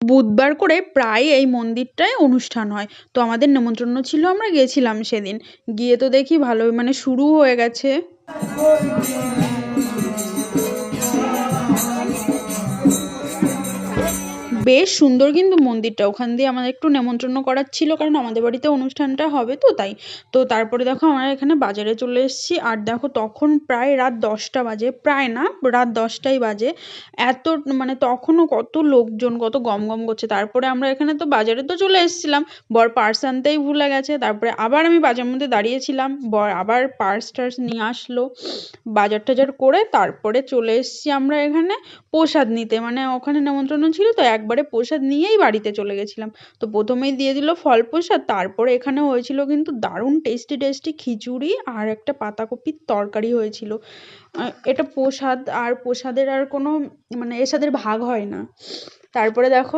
বুধবার করে প্রায় এই মন্দিরটায় অনুষ্ঠান হয়। তো আমাদের নেমন্ত্রণ ছিল, আমরা গেছিলাম সেদিন। গিয়ে তো দেখি ভালোই মানে শুরু হয়ে গেছে। বেশ সুন্দর কিন্তু মন্দিরটা। ওখান দিয়ে আমাদের একটু নেমন্ত্রণ করার ছিল, কারণ আমাদের বাড়িতে অনুষ্ঠানটা হবে তো তাই। তো তারপরে দেখো আমরা এখানে বাজারে চলে এসেছি, আর দেখো তখন প্রায় রাত 10টা বাজে, প্রায় না রাত 10টাই বাজে। এত মানে তখনও কত লোকজন, কত গমগম করছে। তারপরে আমরা এখানে তো বাজারে তো চলে এসেছিলাম, বর পার্স আনতেই ভুলে গেছে। তারপরে আবার আমি বাজার মধ্যে দাঁড়িয়েছিলাম, বর আবার পার্স টার্স নিয়ে আসলো, বাজার টাজার করে তারপরে চলে এসেছি আমরা এখানে প্রসাদ নিতে। মানে ওখানে নেমন্ত্রণ ছিল তো একবারে প্রসাদ নিয়েই বাড়িতে চলে গেছিলাম। তো প্রথমেই দিয়ে দিল ফল প্রসাদ, তারপরে এখানে হয়েছিল কিন্তু দারুণ টেস্টি টেস্টি খিচুড়ি আর একটা পাতাকপির তরকারি হয়েছিল। এটা প্রসাদ, আর প্রসাদের আর কোনো মানে এর সাথে ভাগ হয় না। তারপরে দেখো